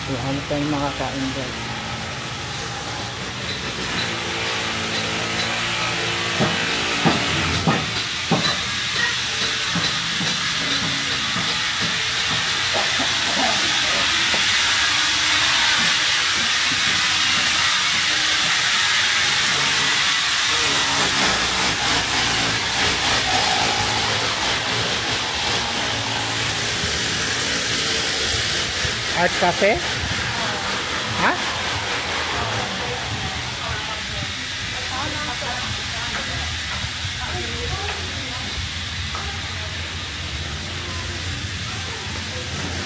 So, hanap tayong makakain guys. Art Cafe? Ha?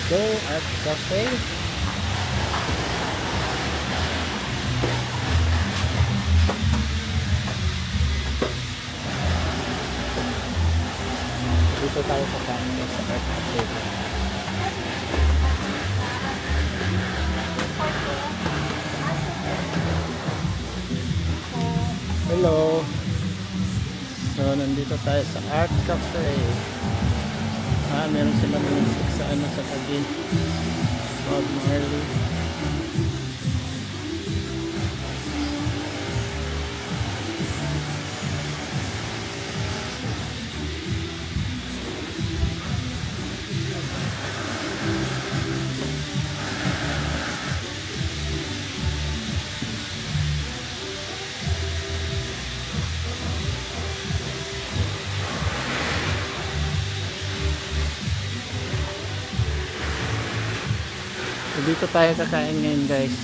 Go Art Cafe. Dito tayo sa campus sa Art Cafe. Hello. So, nandito tayo sa Art Cafe. Meron silang music sa ano sa tabi. Bob Marley. So, dito tayo kakain ngayon guys.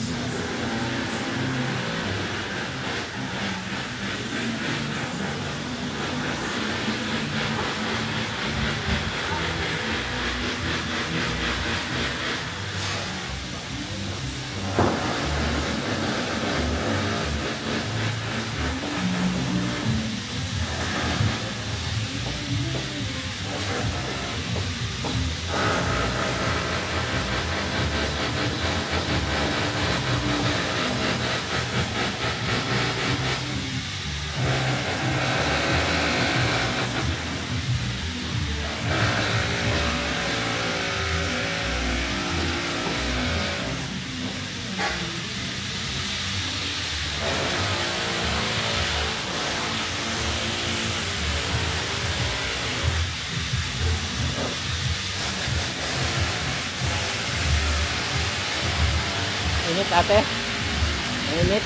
Init ate? Init?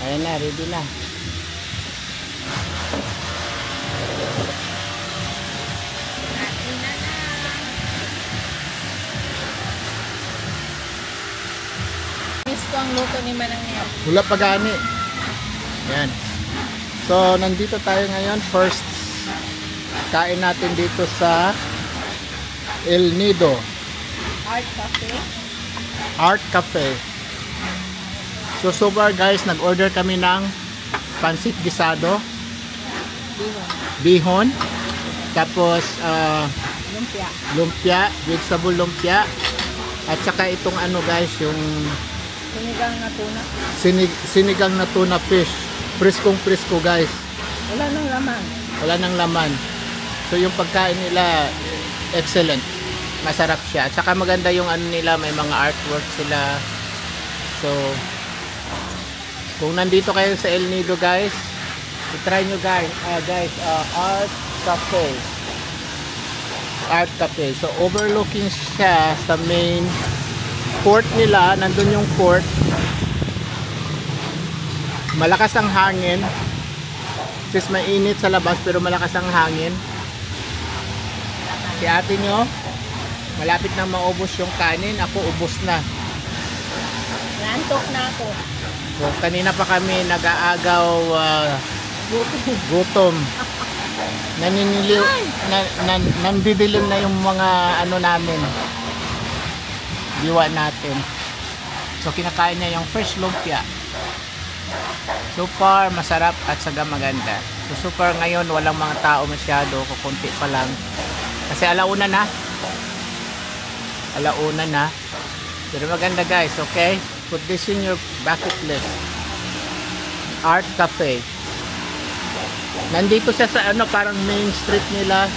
Ayan na, ready na. Miss ko ang luto ni Manang Neo. Wala pa gani. Yan. So, nandito tayo ngayon. First, kain natin dito sa El Nido Art Cafe. Art Cafe. So, so far guys, nag-order kami ng pansit gisado, bihon, tapos Lumpia. lumpia, vegetable lumpia, at saka itong ano guys, yung Sinigang na tuna. sinigang na tuna fish. Preskong presko guys. Wala nang laman. Wala nang laman. So yung pagkain nila excellent. Masarap siya. At saka maganda yung ano nila, may mga artwork sila. So kung nandito kayo sa El Nido guys, i-try nyo guys. Art Cafe. Art Cafe. So overlooking siya sa main court nila. Nandun yung court. Malakas ang hangin. Since mainit sa labas pero malakas ang hangin. Si ate nyo, malapit nang maubos yung kanin. Ako ubos na. Nantok na ako. So, kanina pa kami nag-aagaw gutom. Naniniliw, nandidilim na yung mga ano namin. Diwa natin. So kinakain niya yung fresh lumpia. So far, masarap at saka maganda. So far ngayon, walang mga tao masyado. Kukunti pa lang. Kasi alauna na. Alauna na. Pero maganda guys, okay? Put this in your bucket list. Art Cafe. Nandito siya sa ano, parang main street nila.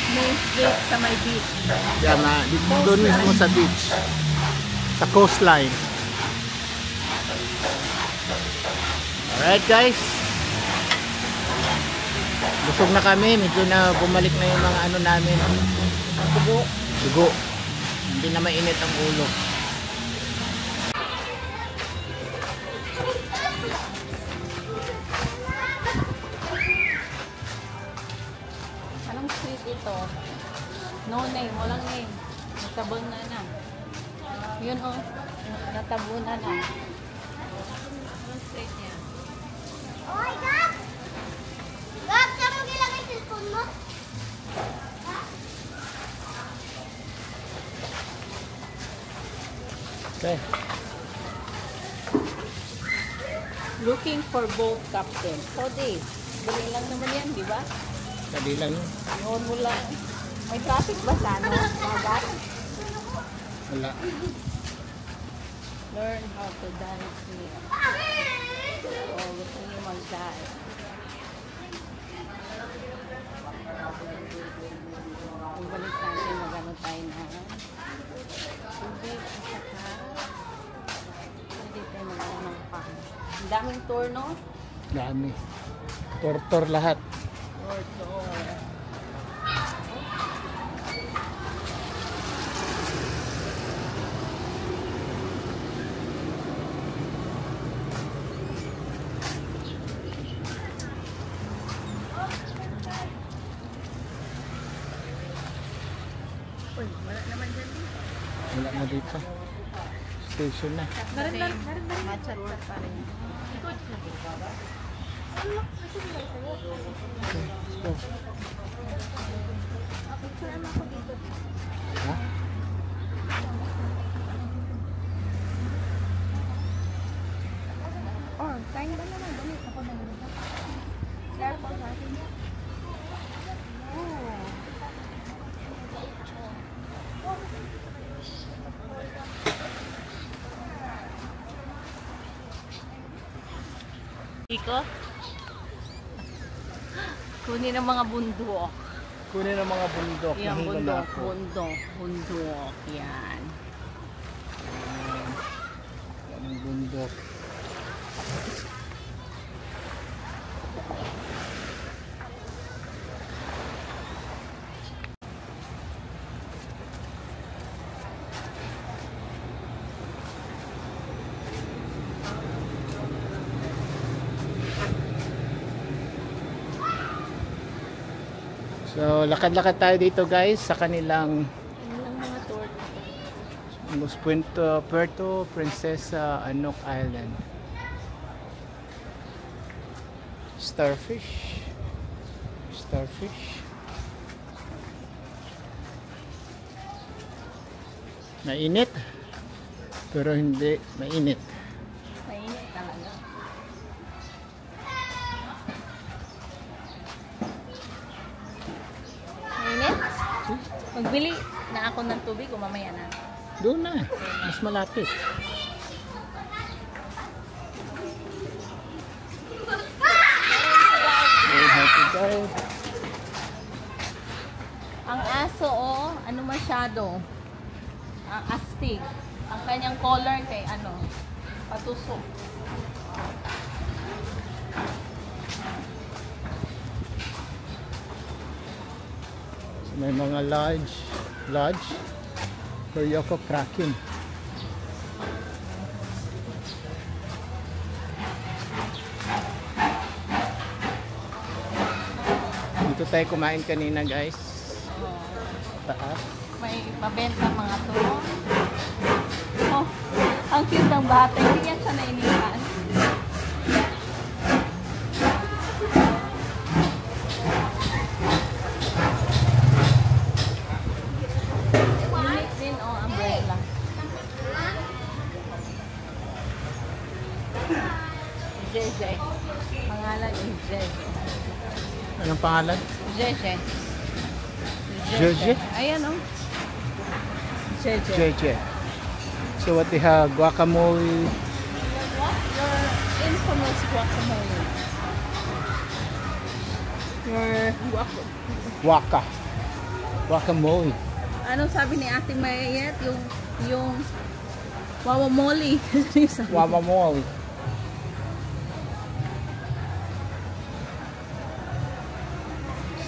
Main street sa may beach. Yan, doon mismo sa beach. Sa coastline. Alright guys. Busog na kami. Medyo na bumalik na yung mga ano namin. Dugo. Hindi na mainit ang ulo. Anong street ito? No name, walang name. Natabunan na. Yun oh, natabunan na. Anong street niya? Oy, Gab! Gab, saan mo gilagay yung cellphone mo? Okay. Looking for boat captain. So this, dali lang naman yan, di ba? Dali lang yun. Yun mo lang. May traffic ba sa ano? Dagat? Wala. Learn how to dance here. Oh, gusto niyo mag-dive. Kung balik natin, magano tayo na tubig at saka pwede tayo magano ng pang. Ang daming tour, no? Dami. Tortor lahat. Tour. Uy, wala naman dyan. Wala na dito. Station na. Machat pa rin. Go. Ha? Oh, time ba naman? Dali, ako na nila. Careful natin. Oh. Iko? Kunin ang mga bundok. Kunin ang mga bundok. Yan, Nahinga na bundok, ako. bundok. Yan. Yan ang bundok. So, lakad-lakad tayo dito guys sa kanilang Yan lang mga tour. Puerto Princesa Anoc Island. Starfish. Mainit. Pero hindi mainit. Mainit talaga. Mainit? Magbili na ako ng tubig o mamaya na. Doon na. Mas malapit. Very happy guys. Ang aso, oh, ano masyado? Ang astig. Ang kanyang color kay ano, patusok. So, may mga lodge. Koryoko Kraken. Dito tayo kumain kanina guys. Oh, Taas. may mabenta mga to. Oh, ang cute ng bata. Hindi yan siya nainitan. Unique din, oh, umbrella. Jeje. Pangalan is Jeje. Anong pangalan? Jeje. Jeje? Ayan, oh. Jeje. JJ. So what they have? Guacamole. Your infamous guacamole. Your Waka. Guacamole. ano sabi ni Ate Mayet? Yung wawamoli. Guacamole.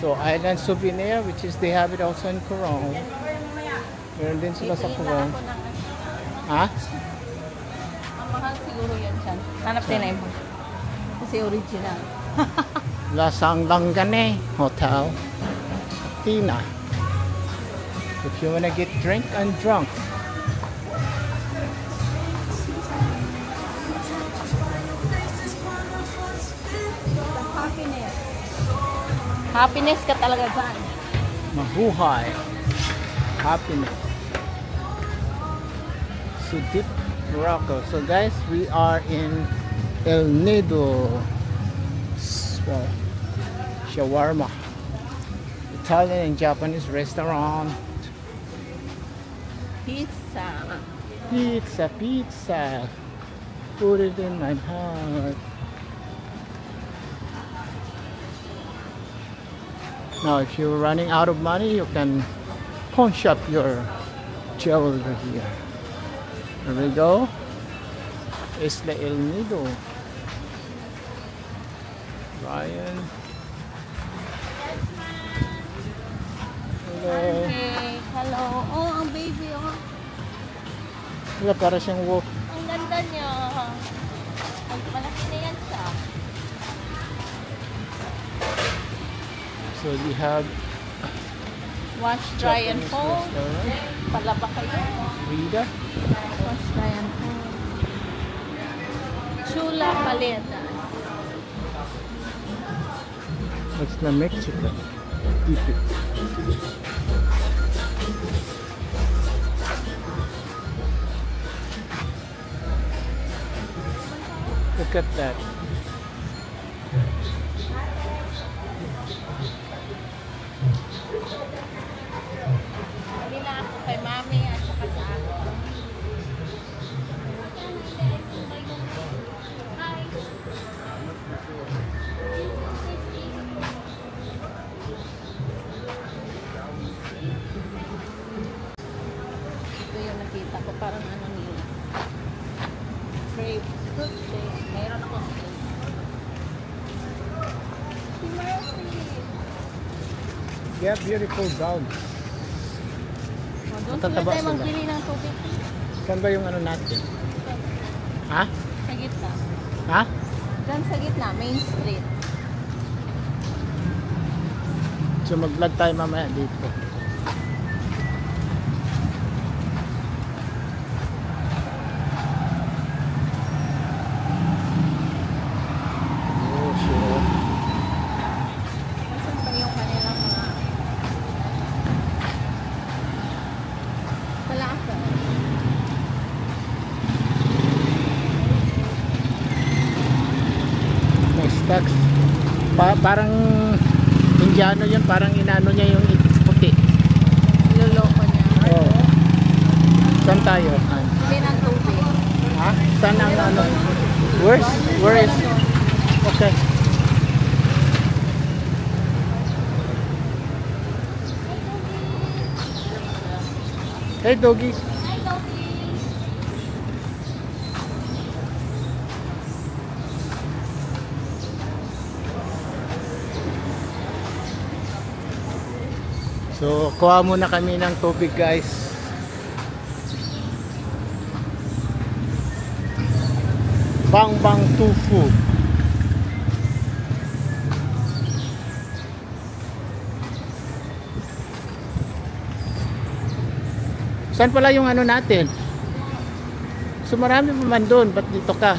So, Island Souvenir, which is they have it also in Coron. Meron din sila sa Coron. Ha? Ang mahal siguro yan siya. Hanap din na iba. Kasi original. Lasang Langane Hotel. Tina. If you wanna get drink and drunk. Happiness. Happiness ka talaga dyan. Mabuhay. Happiness. So deep Morocco. So guys, we are in El Nido. Well, shawarma. Italian and Japanese restaurant. Pizza. Pizza, pizza. Put it in my heart. Now, if you're running out of money, you can pawn shop your jewelry here. There we go. Isla El Nido. Ryan. Hello. Okay. Hello. Oh, ang baby, oh. Wala, para siyang wolf. Ang ganda niya. Ang malaki na yan siya. So we have Wash, dry, and Japanese fold. restaurant. Palaba kayo. Rita. Wash, dry, and fold. Chula Paleta. That's the Mexican. Keep it. Look at that. Hindi na ako kay Mami at saka sa ako. Ito yung nakita ko. Parang ano nila. Grape. Fruit shake. Mayroon ako shake. Si Mercy. Yeah, beautiful dogs. Doon Matataba sila tayo sila. magbili ng tubig. Saan ba yung ano natin? Ha? Sa gitna. Ha? Diyan sa gitna, Main Street. So mag-vlog tayo mamaya dito. Oh, sure. Nasaan pa yung kanilang mga palasa? May stocks. Parang Indiano yun, parang inano niya yung puti. Niloloko niya. Oh. Saan tayo? Han? Bili ng tubig. Ha? Saan ang ano? Where is? Okay. Hey doggy. So, kuha muna kami ng tubig, guys. Bang Bang Tofu. Saan pala yung ano natin? So, marami pa man doon. Ba't dito ka?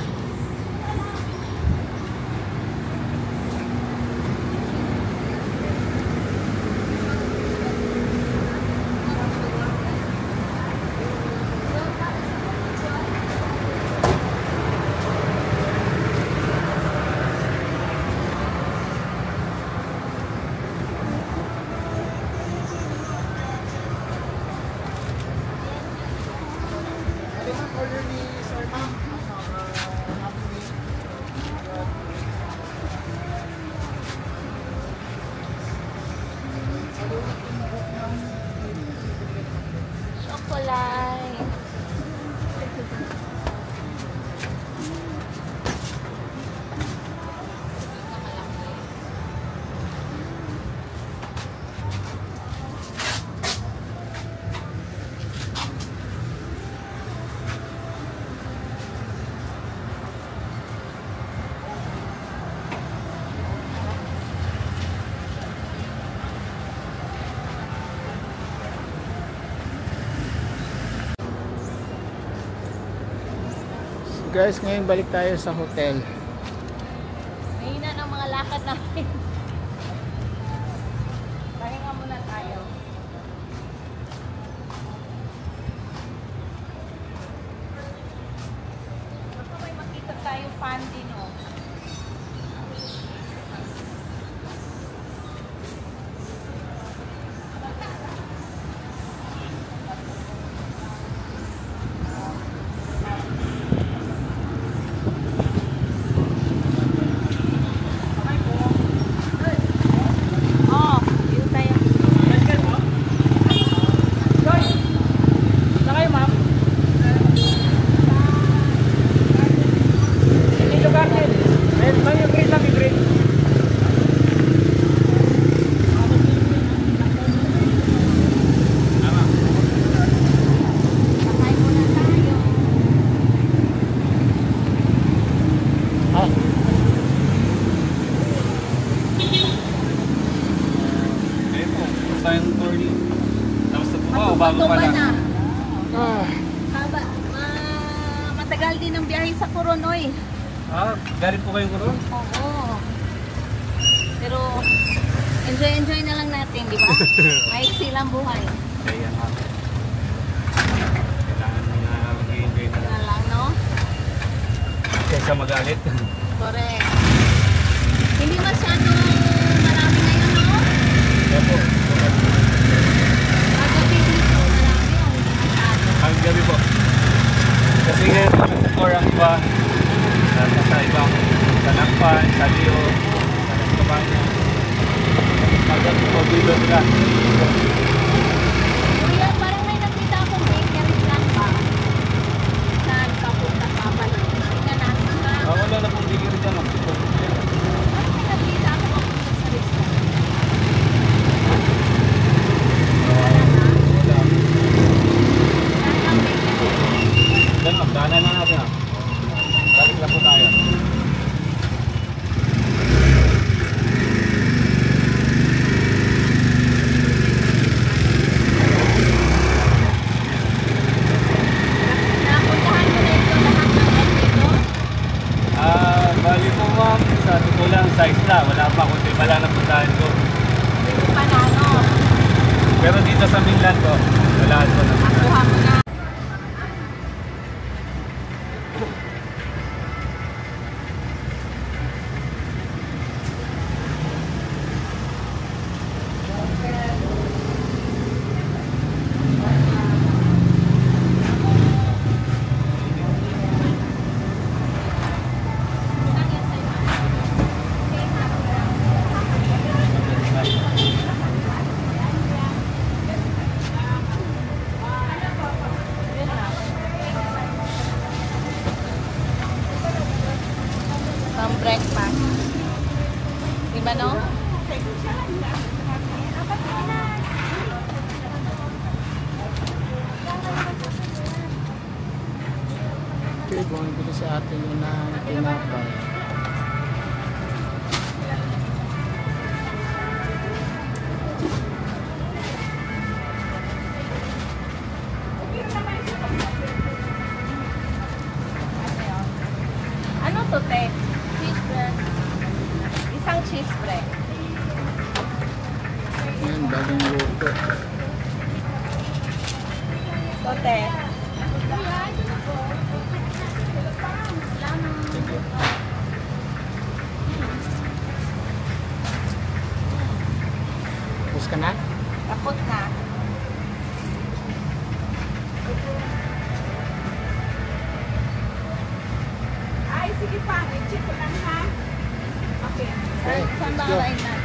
Guys, ngayon balik tayo sa hotel. Mahina ng mga lakad natin. Pahinga muna tayo. Baka may makita tayong pandi, no? Oh, dito tayo. Na kayo, ma'am? Hindi lugar din. Ma'am, yung green lang, yung green. Sakay muna tayo. Ah, Ayun po, sign turning. Tapos na po ba o bago pa lang? na. ah, Matagal din ang biyahe sa Coronoy. Ah, galing po kayong kuron? Oo. Pero enjoy na lang natin, di ba? Maiksi lang buhay. Kaya nga. Kailangan na mag-enjoy na Na lang. lang, no? Kaysa magalit. Correct. Hindi masyado marami ngayon, no? Kaya po, Paggabi dito, marami o hindi masyado. ang gabi po. Kasi ngayon, nag-tour ang iba. Sa ibang Tanakpan, sa Leo, sa Escobano. Pagdating po, dito sila. Kuya, parang may nakita akong bakery lang ba? Saan papunta pa ba? Tingnan natin ba? Wala na pong bigyan dyan. Parang may nakita ako papunta sa restaurant. Wala. Saan ang bakery? Dyan, magdaanan na natin. Balik lang po tayo. Napuntahan mo na ito lahat ng dito? Bali po ma'am, sa totoo lang, sa isla, wala pa, kundi pala napuntahan ko. Hindi pa na, no? Pero dito sa mainland ko, wala ko na. Nakuha mo na. Pang breakfast. Diba, no? okay, buwan ko sa atin yun ng tinapay. Ano to, te? Cheese bread. Isang cheese bread. Yan, bagong luto. To, te. Tapos ka na? Tapos na. Ay, sige pa. I-check ko lang, ha? Okay. Okay, Saan ba let's go. karain natin?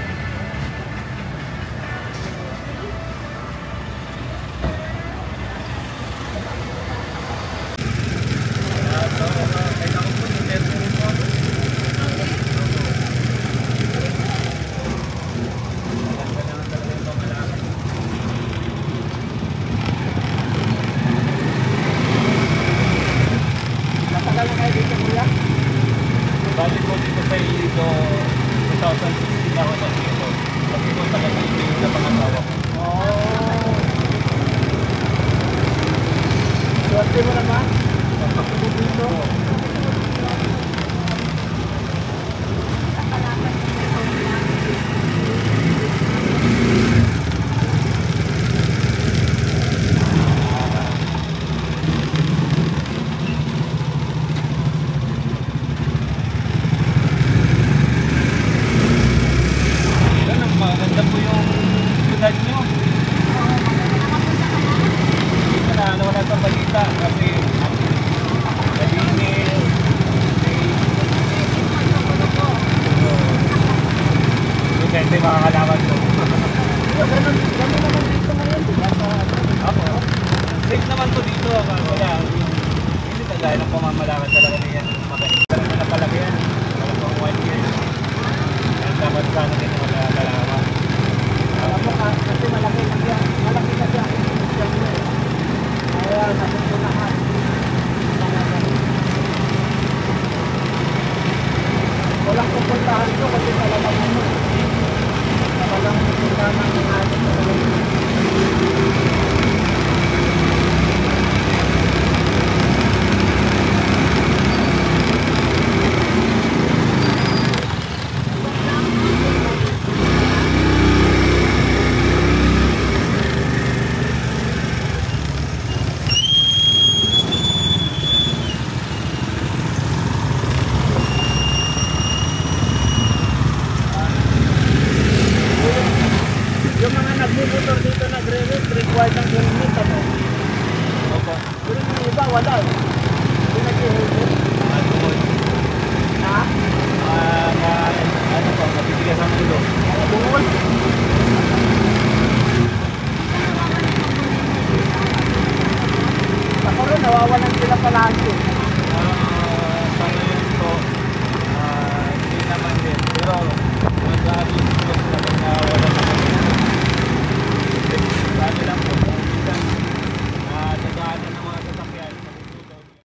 Bali po dito sa Ilido, 2016 ako sa dito. Kasi po taga-Pilipino na pangasawa ko. Swerte mo naman. Dito. ito yung makakalaman ko. Ganun naman dito ngayon, di ba? Ako, safe naman to dito. Kaya, hindi kagaya ng pamamalakad talaga niyan. Magaling talaga na palaki yan. Wala pang 1 year. Kaya dapat sana din yung makakalaman. Alam mo kasi malaki na siya. Malaki na siya. Kaya napupunahan. Walang pupuntahan ko kasi talagang ano. Walang pupuntahan ng ating